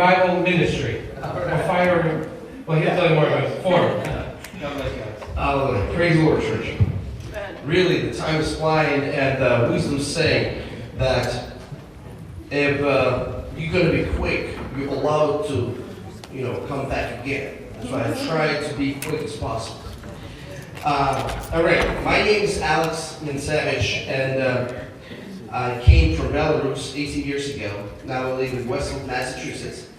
Revival Ministry. Fire, well, he'll tell you more about it. Form. God bless you guys. Hallelujah. Praise the Lord, church. Really, the time is flying, and wisdom say that if you're going to be quick, you're allowed to, come back again. So I try to be quick as possible. All right, my name is Yantsevich, and I came from Belarus 18 years ago. Now I live in Western Massachusetts.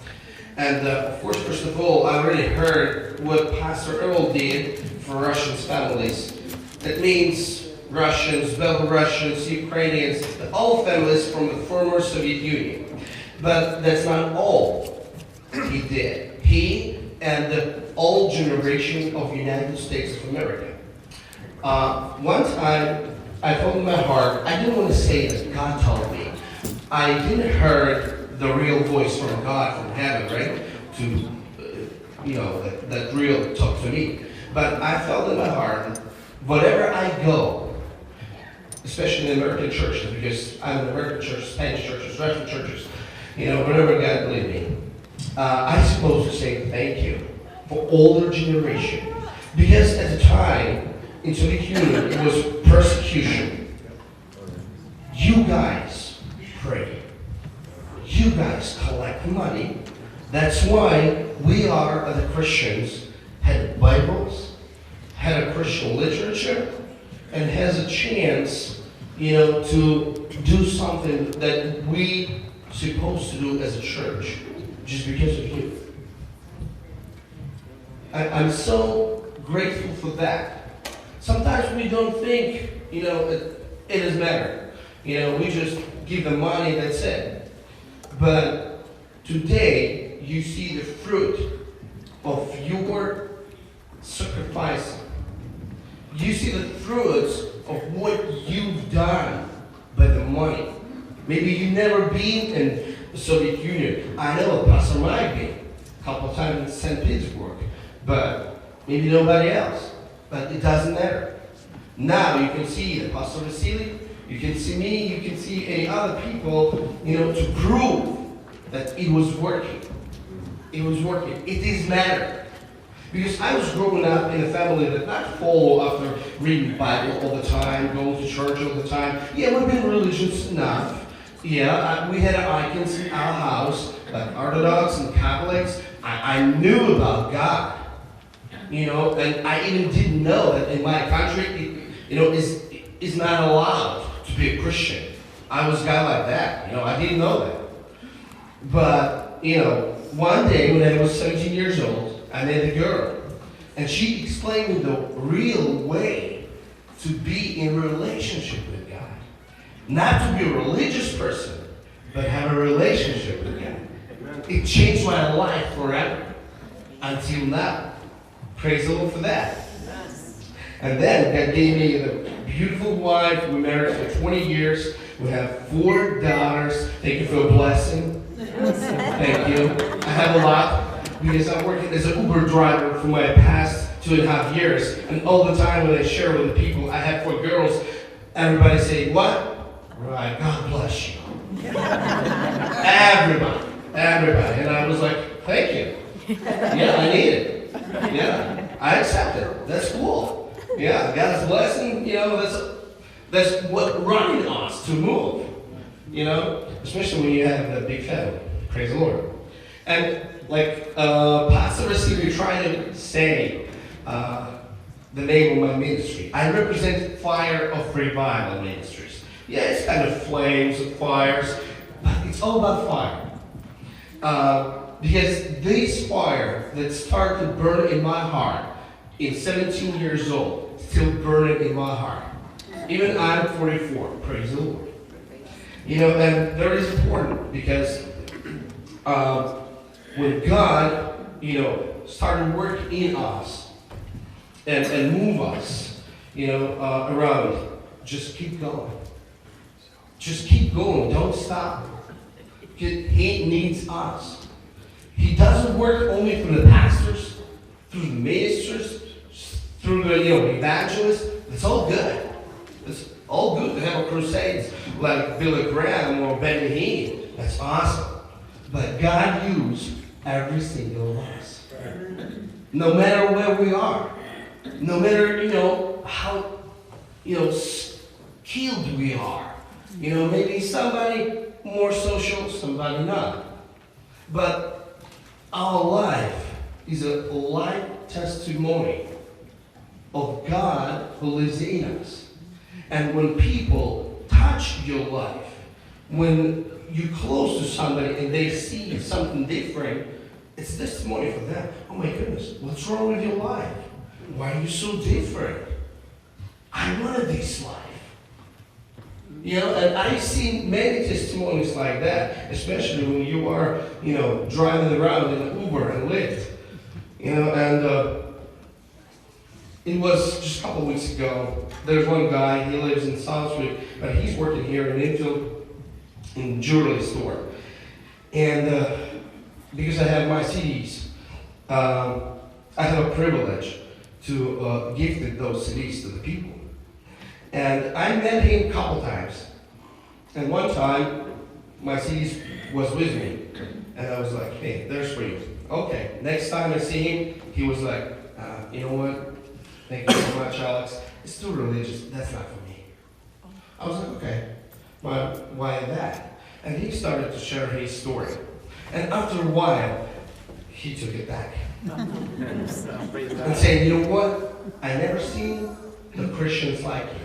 And of course, first of all, I already heard what Pastor Earl did for Russian families. That means Russians, Belarusians, Ukrainians, all families from the former Soviet Union. But that's not all he did. He and the old generation of United States of America. One time, I felt in my heart, I didn't want to say that God told me. I didn't heard the real voice from God, from heaven, right? That real talk to me. But I felt in my heart, whatever I go, especially in American churches, because I'm in American churches, Spanish churches, Russian churches, whatever God believe me, I'm supposed to say thank you for older generation. Because at the time, in Soviet Union, it was persecution. You guys pray. You guys collect money. That's why we are, the Christians, had Bibles, had a Christian literature, and has a chance, to do something that we supposed to do as a church, just because of you. I'm so grateful for that. Sometimes we don't think, it is matter. We just give the money, that's it. But today, you see the fruit of your sacrifice. You see the fruits of what you've done by the money. Maybe you've never been in the Soviet Union. I know Pastor Mike been a couple of times in St. Petersburg, but maybe nobody else. But it doesn't matter. Now you can see Pastor Vasiliy, you can see me, you can see any other people, to prove that it was working. It was working. It is matter. Because I was growing up in a family that not follow after reading the Bible all the time, going to church all the time. Yeah, we've been religious enough. Yeah, we had icons in our house, like Orthodox and Catholics. I knew about God. And I even didn't know that in my country, is not allowed to be a Christian. I was a guy like that. I didn't know that. But, one day when I was 17 years old, I met a girl. And she explained me the real way to be in a relationship with God. Not to be a religious person, but have a relationship with God. It changed my life forever. Until now. Praise the Lord for that. And then God gave me the beautiful wife. We married for 20 years. We have 4 daughters. Thank you for a blessing. Thank you. I have a lot because I'm working as an Uber driver for my past 2.5 years. And all the time when I share with the people, I have 4 girls. Everybody say, what? Right, God bless you. Everybody. And I was like, thank you. Yeah, I need it. Yeah, I accept it. That's cool. Yeah, God's blessing, that's what running us to move. Especially when you have a big family. Praise the Lord. And like Pastor Vasiliy tried to say the name of my ministry. I represent Fire of Revival Ministries. Yeah, it's kind of flames and fires, but it's all about fire. Because this fire that started to burn in my heart in 17 years old, still burning in my heart. Even I'm 44, praise the Lord. And that is important because when God, started working in us and move us, around, just keep going. Just keep going, don't stop. He needs us. He doesn't work only through the pastors, through the ministers, through the evangelists. It's all good. It's all good to have a crusades like Billy Graham or Benny Hinn. That's awesome. But God used every single one of us. No matter where we are. No matter, how, skilled we are. Maybe somebody more social, somebody not. But our life is a life testimony of God who lives in us. And when people touch your life, when you're close to somebody and they see something different, it's testimony for them. Oh my goodness, what's wrong with your life? Why are you so different? I wanted this life. And I've seen many testimonies like that, especially when you are, driving around in an Uber and Lyft. It was just a couple weeks ago. There's one guy, he lives in Southwick, but he's working here in Enfield in the jewelry store. And because I have my CDs, I have a privilege to gift those CDs to the people. And I met him a couple times. And one time, my CDs was with me. And I was like, hey, there's for you. Okay, next time I see him, he was like, you know what? Thank you so much, Alex. It's too religious. That's not for me. I was like, okay. Why that? And he started to share his story. And after a while, he took it back. And saying, you know what? I never seen the Christians like you.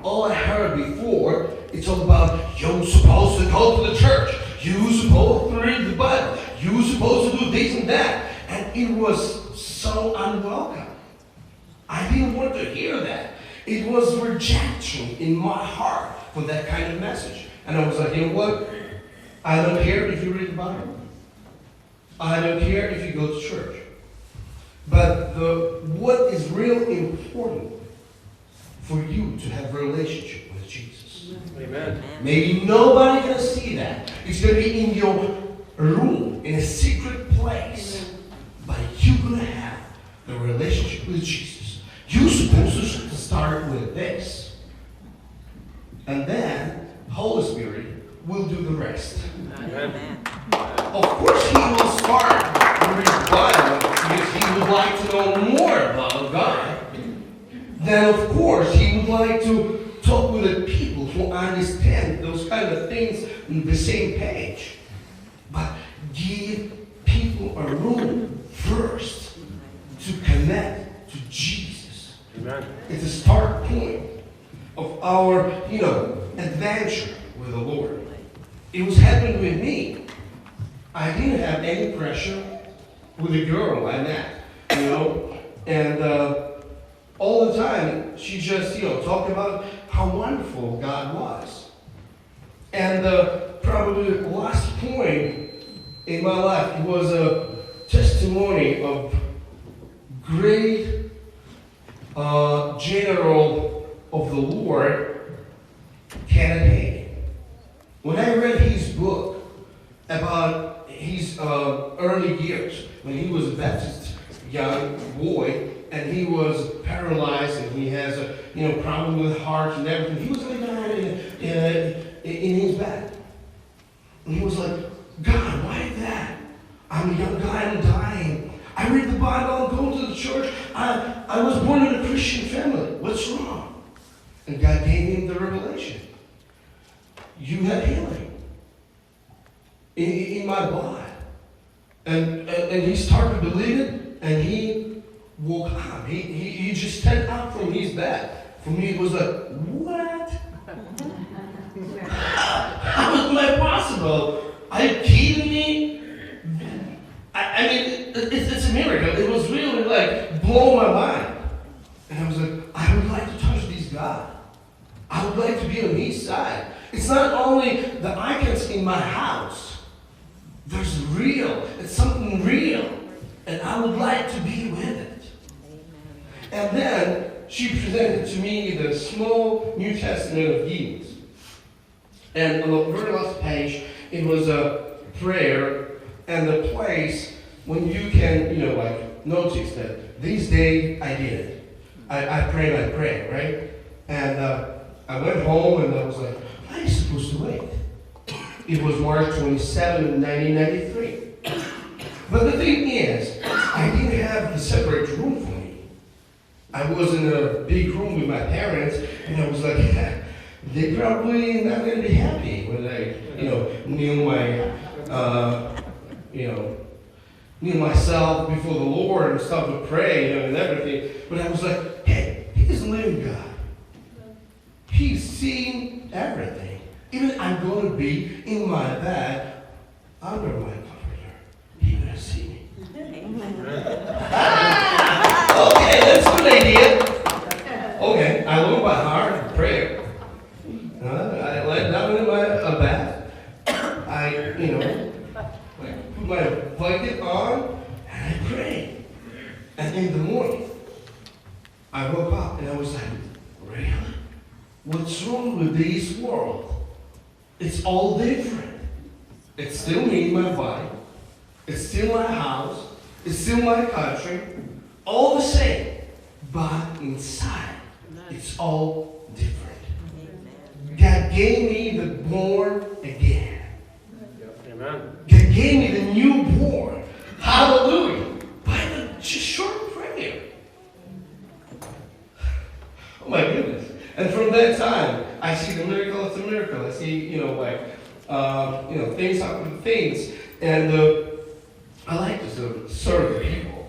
All I heard before, it's all about, you're supposed to go to the church. You're supposed to read the Bible. You're supposed to do this and that. And it was so unwelcome. I didn't want to hear that. It was rejection in my heart for that kind of message. And I was like, you know what? I don't care if you read the Bible. I don't care if you go to church. But what is real important for you to have a relationship with Jesus. Amen. Maybe nobody can see that. It's going to be in your room, in a secret place. But you're going to have the relationship with Jesus. You're supposed to start with this. And then Holy Spirit will do the rest. Amen. Of course he will start with the Bible because he would like to know more about God. Then of course he would like to talk with the people who understand those kind of things on the same page. But give people a room first to connect to Jesus. Amen. It's a start point of our, adventure with the Lord. It was happening with me. I didn't have any pressure with a girl I met, and all the time she just, talked about how wonderful God was. And probably the last point in my life, it was a testimony of great general of the Lord, Kenneth Hagin. When I read his book about his early years, when he was a Baptist young boy, and he was paralyzed, and he has a problem with heart and everything. He was like in his bed, and he was like, God, why that? I'm a young guy, I'm dying. I read the Bible, I'm going to the church. I was born in a Christian family. What's wrong? And God gave him the revelation. You have healing in my blood. And he started to believe it, and he woke up. He just stepped up from his bed. For me, it was like, what? How is that possible? Are you kidding me? I mean, it's a miracle. It was really like blow my mind. And I was like, I would like to touch this God. I would like to be on his side. It's not only the icons in my house. There's real. It's something real. And I would like to be with it. And then she presented to me the small New Testament of Gideons. And on the very last page, it was a prayer and the place when you can, notice that this day I did it. I prayed my prayer, right? And I went home and I was like, I'm supposed to wait. It was March 27, 1993. But the thing is, I didn't have a separate room for me. I was in a big room with my parents, and I was like, they're probably not going to be happy when I, kneel myself before the Lord and start to pray, and everything. But I was like, hey, He's a living God. He's seeing everything. Even I'm going to be in my bed under my comforter. He's going to see me. Okay, that's a good idea. Okay, I learned by heart prayer. I laid down in my bath. I put my blanket on and I prayed. And in the morning, I woke up and I was like, really? What's wrong with this world? It's all different. It's still me, my body. It's still my house. It's still my country. All the same. But inside, it's all different. God gave me the born again. Amen. God gave me the newborn. Hallelujah. By the just short prayer. Oh my goodness. And from that time, I see the miracle after miracle. I see, things after things. And I like to serve the people.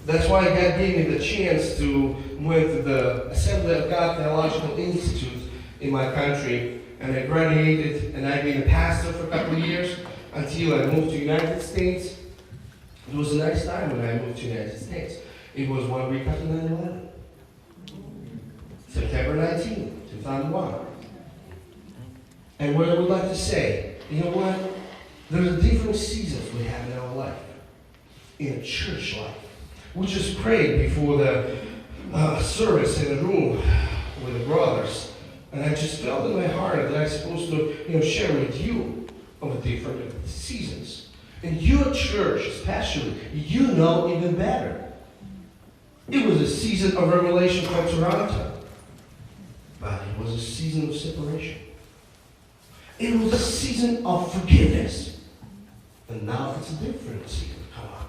That's why God gave me the chance to went to the Assembly of God Theological Institute in my country. And I graduated, and I've been a pastor for a couple of years until I moved to the United States. It was a nice time when I moved to the United States. It was 1 week after 9/11. September 19, 2001. And what I would like to say, you know what? There's different seasons we have in our life, in a church life. We just prayed before the service in the room with the brothers, and I just felt in my heart that I'm supposed to, share with you of the different seasons. In your church, especially, you know even better. It was a season of revelation from Toronto. But it was a season of separation. It was a season of forgiveness. And now it's a different season. Come on.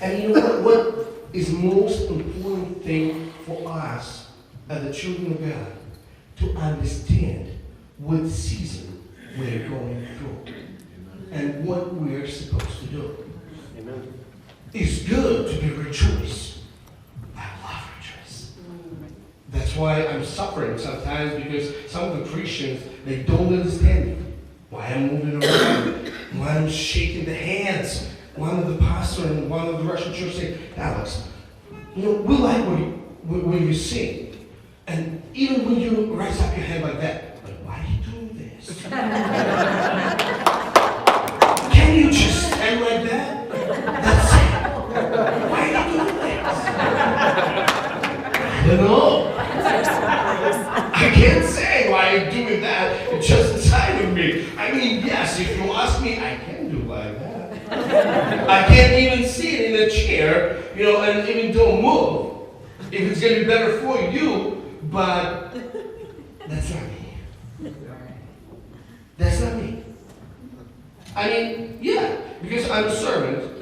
And you know what is the most important thing for us as the children of God? To understand what season we're going through. And what we're supposed to do. Amen. It's good to be rejoiced. I love rejoice. That's why I'm suffering sometimes, because some of the Christians, they don't understand me. Why I'm moving around, why I'm shaking the hands. One of the pastor in one of the Russian church said, Alex, we like when you sing. And even when you raise up your hand like that, like, why are you doing this? Can you just stand like that? That's it. Why are you doing this? I don't know. I can't say why I'm doing that. It's just inside of me. I mean, yes, if you ask me, I can do like that. I can't even sit in a chair, and even don't move. If it's going to be better for you, but that's not me. That's not me. I mean, yeah, because I'm a servant.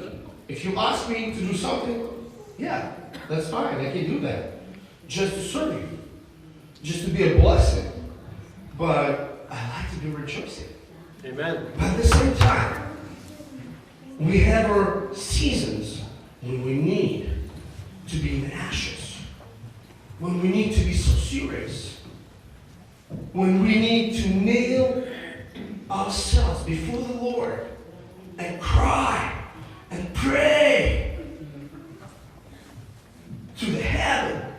If you ask me to do something, yeah, that's fine. I can do that. Just to serve you. Just to be a blessing. But I like to be rejoicing. Amen. But at the same time, we have our seasons when we need to be in ashes. When we need to be so serious. When we need to nail ourselves before the Lord and cry and pray to the heaven.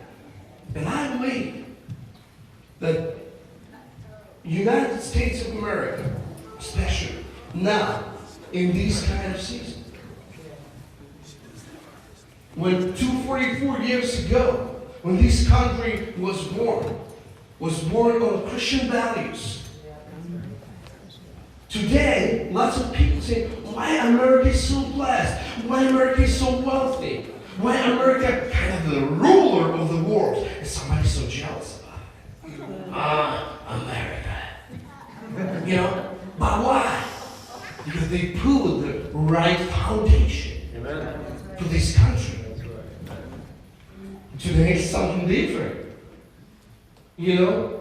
And I believe that United States of America, especially now, in this kind of season, when 244 years ago, when this country was born on Christian values. Today, lots of people say, why America is so blessed? Why America is so wealthy? Why America kind of the ruler of the world? And somebody's so jealous about it. America. But why? Because they put the right foundation for this country. Today is something different. You know,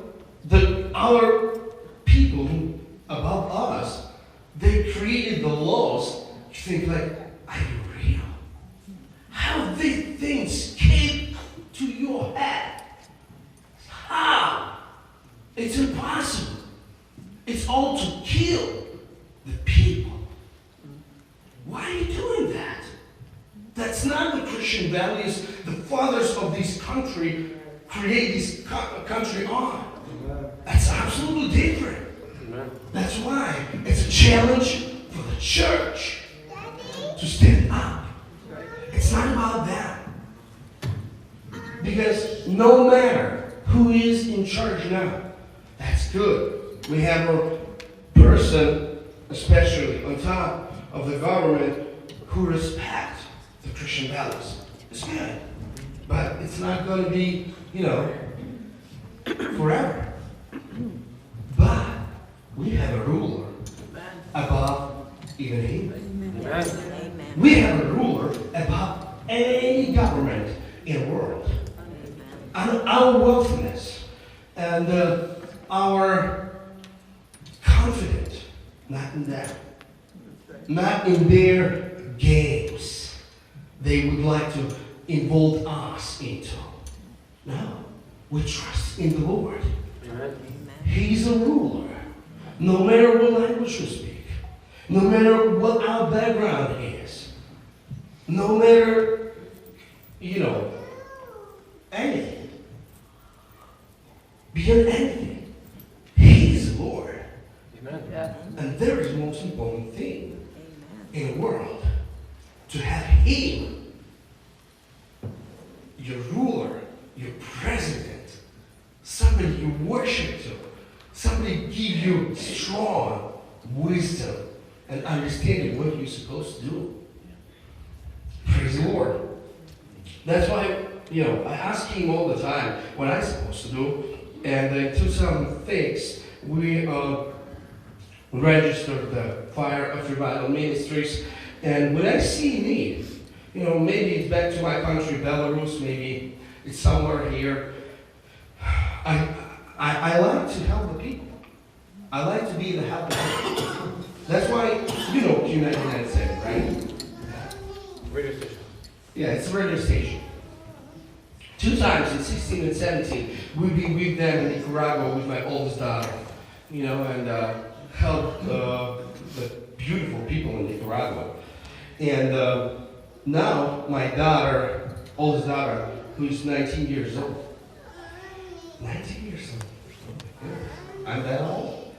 our people above us, they created the laws. You think like, are you real? How these things came to your head? How? It's impossible. It's all to kill the people. Why are you doing that? That's not the Christian values the fathers of this country create this country on. That's absolutely different. That's why it's a challenge for the church to stand up. It's not about that. Because no matter who is in charge now, that's good. We have a person, especially on top of the government, who respects the Christian values. It's good. But it's not going to be, forever. But we have a ruler above even him. We have a ruler above any government in the world. And our wealthiness and our confidence, not in that. Not in their games they would like to involve us into. No. We trust in the Lord. Amen. He's a ruler. No matter what language we speak, no matter what our background is, no matter, anything, beyond anything, He is Lord. Amen. Yeah. And there is the most important thing in the world, to have Him, your ruler, your president, somebody you worship to, somebody give you strong wisdom and understanding what you're supposed to do. Praise the Lord. That's why, I ask Him all the time what I'm supposed to do. And in 2006, we registered the Fire of Revival Ministries. And when I see need, maybe it's back to my country, Belarus, maybe it's somewhere here. I like to help the people. I like to be the helping hand. That's why, Q97, right? Radio station. Yeah, it's a radio station. 2 times in 16 and 17, we've been with them in Nicaragua with my oldest daughter, and helped the beautiful people in Nicaragua. And now my oldest daughter, who's 19 years old. 19 years old. I'm that old?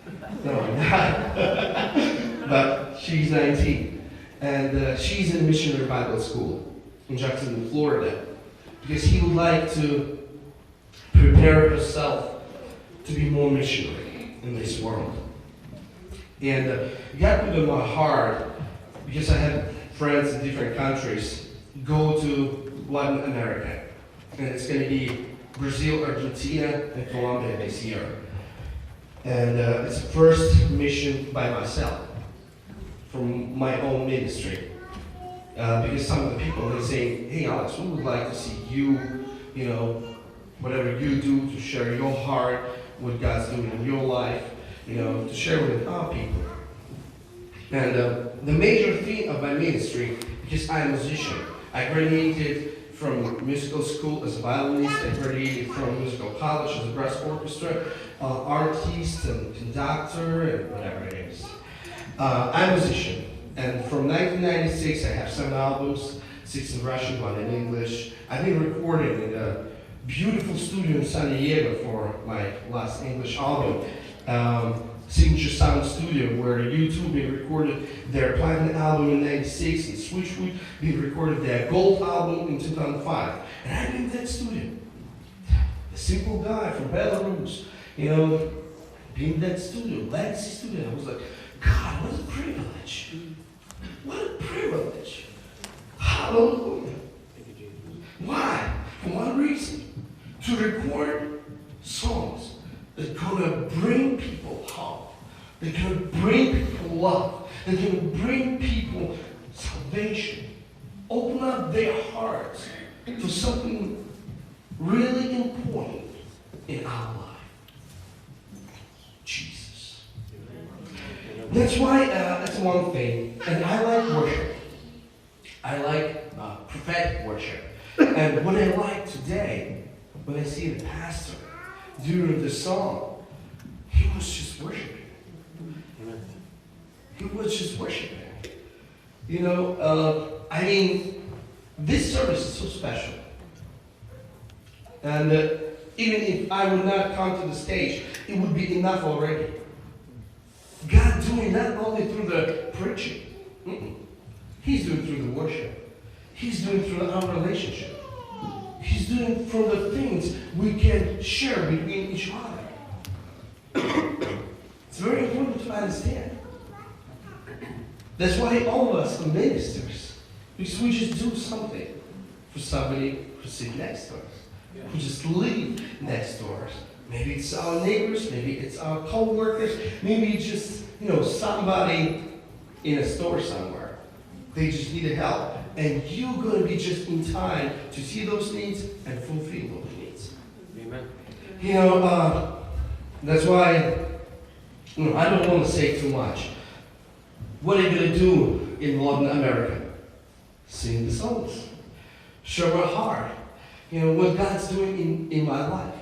No, I'm not. But she's 19. And she's in missionary Bible school in Jacksonville, Florida. Because he would like to prepare herself to be more missionary in this world. And God put in my heart, because I have friends in different countries, go to Latin America. And it's going to be Brazil, Argentina, and Colombia this year. And it's the first mission by myself from my own ministry. Because some of the people are saying, hey Alex, we would like to see you, whatever you do to share your heart, what God's doing in your life, to share with our people. And the major theme of my ministry, because I'm a musician, I graduated from musical school as a violinist, I graduated from musical college as a brass orchestra, artist and conductor and whatever it is. I'm a musician, and from 1996 I have 7 albums, 6 in Russian, 1 in English. I've been recording in a beautiful studio in San Diego for my last English album. Signature Sound Studio, where U2 been recorded their platinum album in '96, and Switchwood been recorded their gold album in 2005. And I've been in that studio. A simple guy from Belarus, being in that studio, legacy studio. I was like, God, what a privilege. What a privilege. Hallelujah. Why? For one reason. To record songs that's gonna bring people hope. They're gonna bring people love. that's going to bring people salvation. Open up their hearts to something really important in our life. Jesus. That's why that's one thing. And I like worship. I like prophetic worship. And what I like today, when I see the pastor during the song, he was just worshiping. He was just worshiping. You know, I mean, this service is so special. And even if I would not come to the stage, it would be enough already. God doing not only through the preaching, He's doing through the worship. He's doing through our relationship. He's doing through the things we can share between each other. It's very important to understand. That's why all of us are ministers. Because we just do something for somebody who sits next to us. Who just live next to us. Maybe it's our neighbors, maybe it's our co-workers, maybe it's just, somebody in a store somewhere. They just need help. And you're going to be just in time to see those needs and fulfill those needs. Amen. That's why I don't want to say too much. What are you going to do in Latin America? Sing the songs. Share our heart. What God's doing in my life.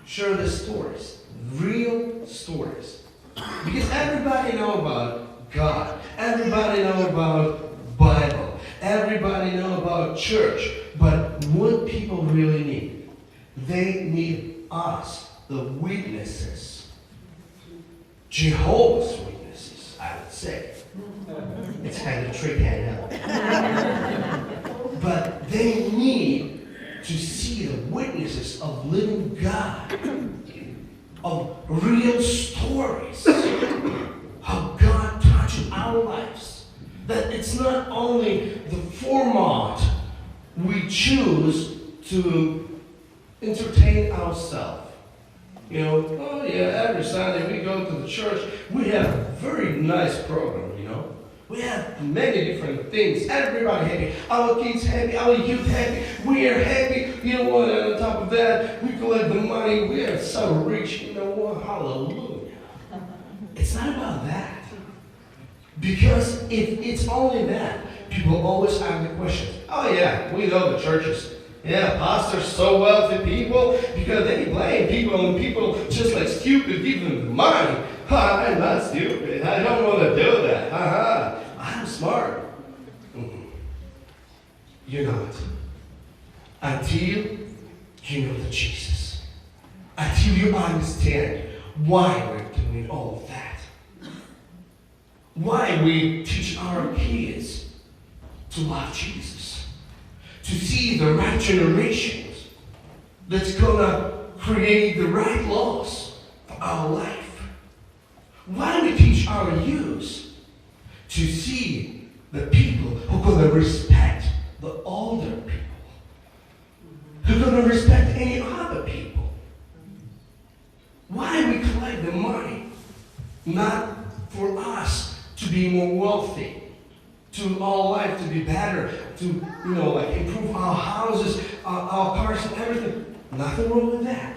Share the stories. Real stories. Because everybody knows about God. Everybody knows about Bible. Everybody knows about church. But what people really need? They need us, the witnesses. Jehovah's Witnesses, I would say. It's kind of tricky, I know. But they need to see the witnesses of living God, of real stories, how God touched our lives. That it's not only the format we choose to entertain ourselves. Every Sunday we go to the church, we have a very nice program, We have many different things. Everybody happy. Our kids happy. Our youth happy. We are happy. You know what? And on top of that, we collect the money. We are so rich. You know what? Hallelujah. It's not about that. Because if it's only that, people always ask the question, oh yeah, we know the churches. Yeah, pastors so wealthy people because they blame people and people just like stupid give them the money. I'm not stupid. I don't want to do that. I'm smart. You're not. Until you know the Jesus. Until you understand why we're doing all of that. Why we teach our kids to love Jesus. To see the right generations that's going to create the right laws for our life. Why we teach our youth to see the people who are going to respect the older people, who are going to respect any other people. Why we collect the money? Not for us to be more wealthy, to our life to be better, to improve our houses, our cars and everything. Nothing wrong with that.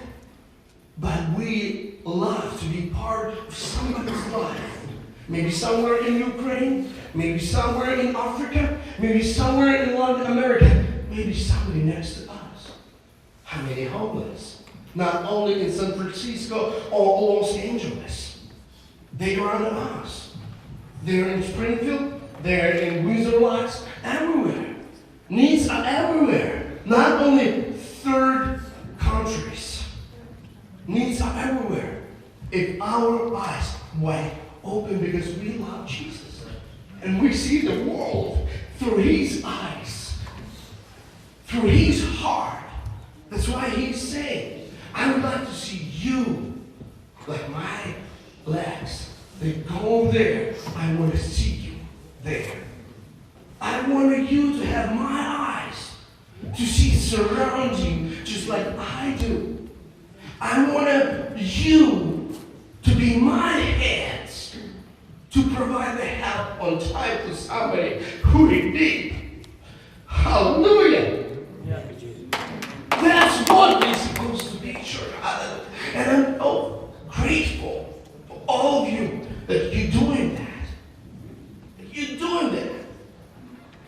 But we love to be part of somebody's life. Maybe somewhere in Ukraine, maybe somewhere in Africa, maybe somewhere in Latin America, maybe somebody next to us. How many homeless? Not only in San Francisco or Los Angeles. They are around us. They're in Springfield, they're in Windsor Locks, everywhere. Needs are everywhere. Not only third countries. Needs are everywhere. If our eyes wide open because we love Jesus and we see the world through His eyes, through His heart. That's why He's saying, I would like to see you like my legs. They go there. I want to see you there. I want you to have my eyes to see surrounding just like I do. I want you to be my hands to provide the help on one time to somebody who in need. Hallelujah. That's what we're supposed to be, church. Hallelujah. And I'm so grateful for all of you that you're doing that. That you're doing that.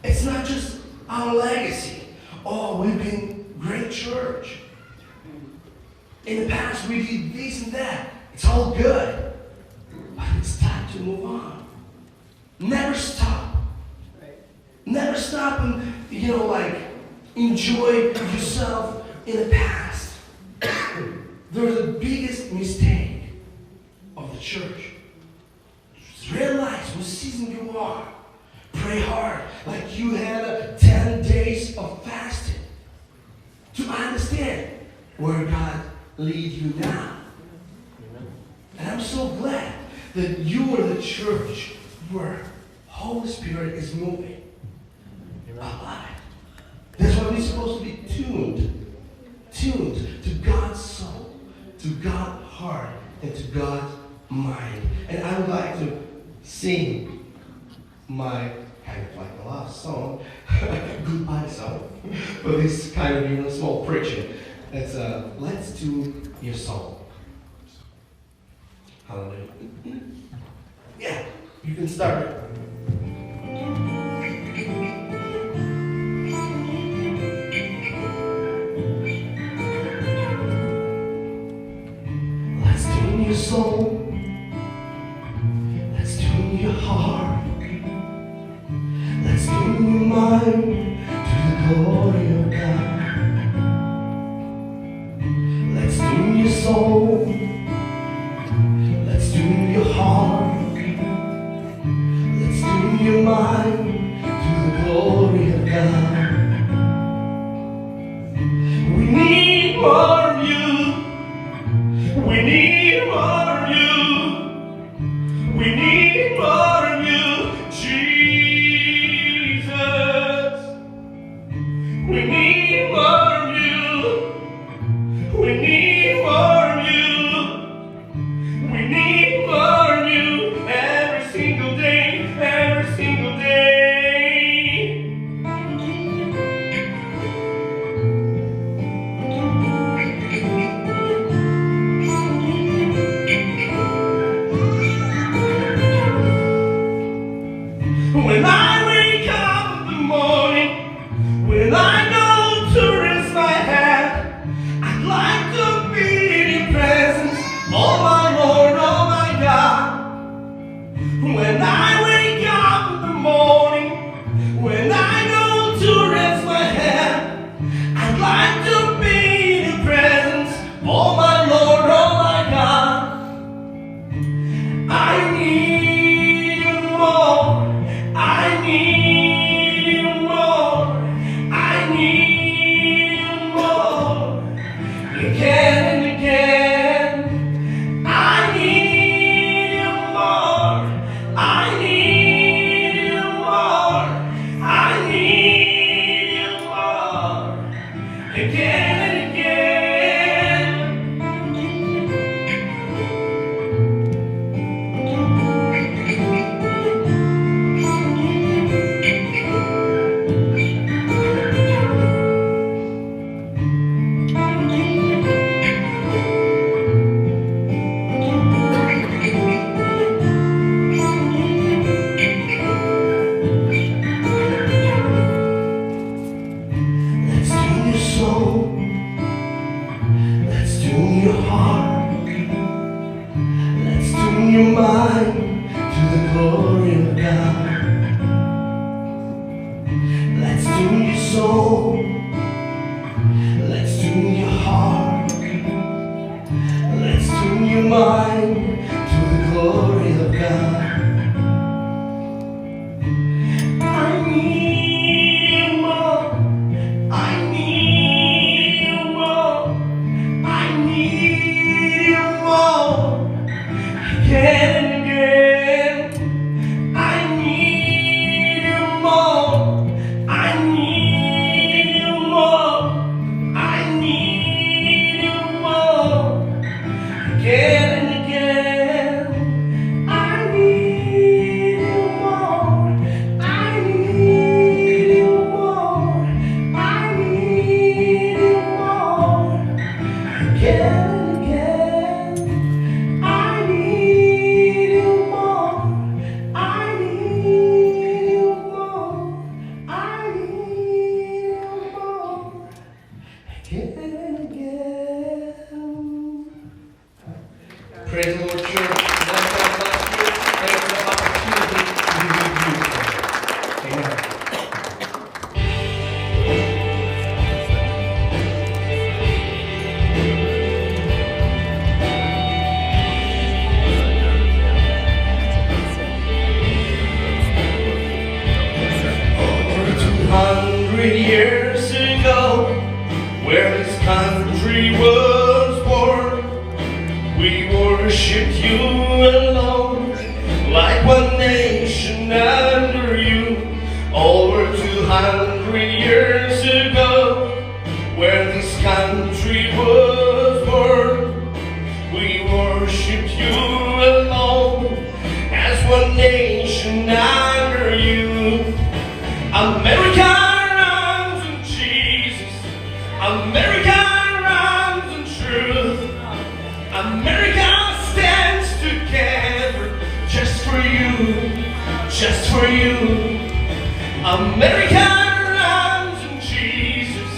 It's not just our legacy. Oh, we've been great church. In the past, we did this and that. It's all good. But it's time to move on. Never stop. Never stop and, enjoy yourself in the past. There's the biggest mistake of the church. Just realize what season you are. Pray hard, like you had 10 days of fasting. To understand where God leads you now. And I'm so glad that you are the church where Holy Spirit is moving. I love it. That's why we're supposed to be tuned to God's soul, to God's heart, and to God's mind. And I would like to sing my kind of like the last song, goodbye song, but this kind of small preaching. It's let's tune your soul. Hallelujah. Yeah, you can start it. Let's tune your soul. Let's tune your heart. Let's tune your mind to the glory of God. Let's tune your soul. Let's tune your heart. Let's tune your mind to the glory of God. We need more of you. We need more of you. We need more of you, Jesus. We need more of you. We need more of you. We need more of you every single day, every single day. Praise the Lord, church. Let God bless you. Thanks for the opportunity to be with you today. Amen. Over 200 years ago, where this country was born, we worship you alone, like one nation under you. Over 200 years ago, where this country was born, we worship you alone, as one nation under you. America runs in Jesus, America runs in truth, America stands together just for you, just for you. America runs in Jesus,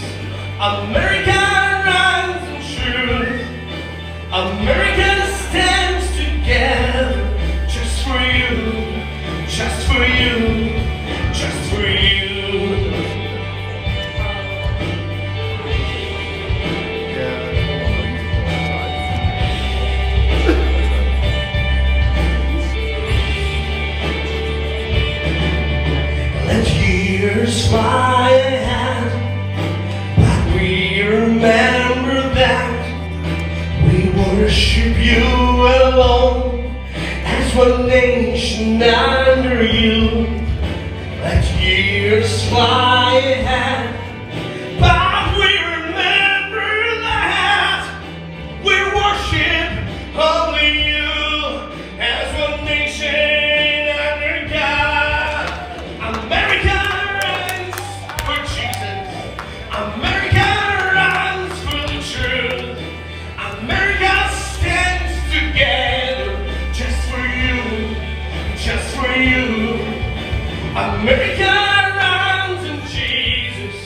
America runs in truth, America stands together just for you, just for you, just for you. Let years fly ahead, but we remember that we worship you alone, as one nation under you. Let years fly ahead, but we remember that we worship only you, as one nation under God. America runs for Jesus, America runs for the truth, America stands together just for you, just for you. America runs in Jesus,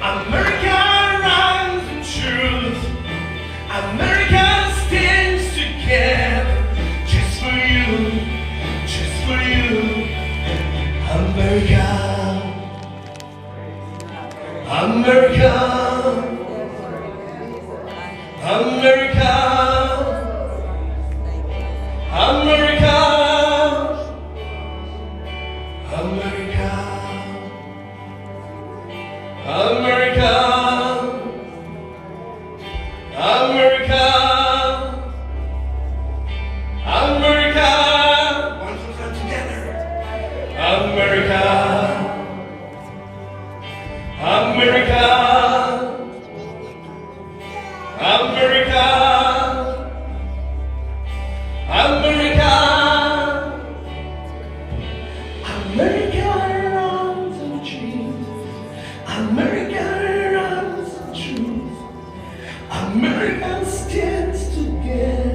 America runs in truth, America stands together just for you, just for you. America, America, America, America. America, America, America, America. One more time together. America, America, America, America. America runs in Jesus, America runs in truth, America stands together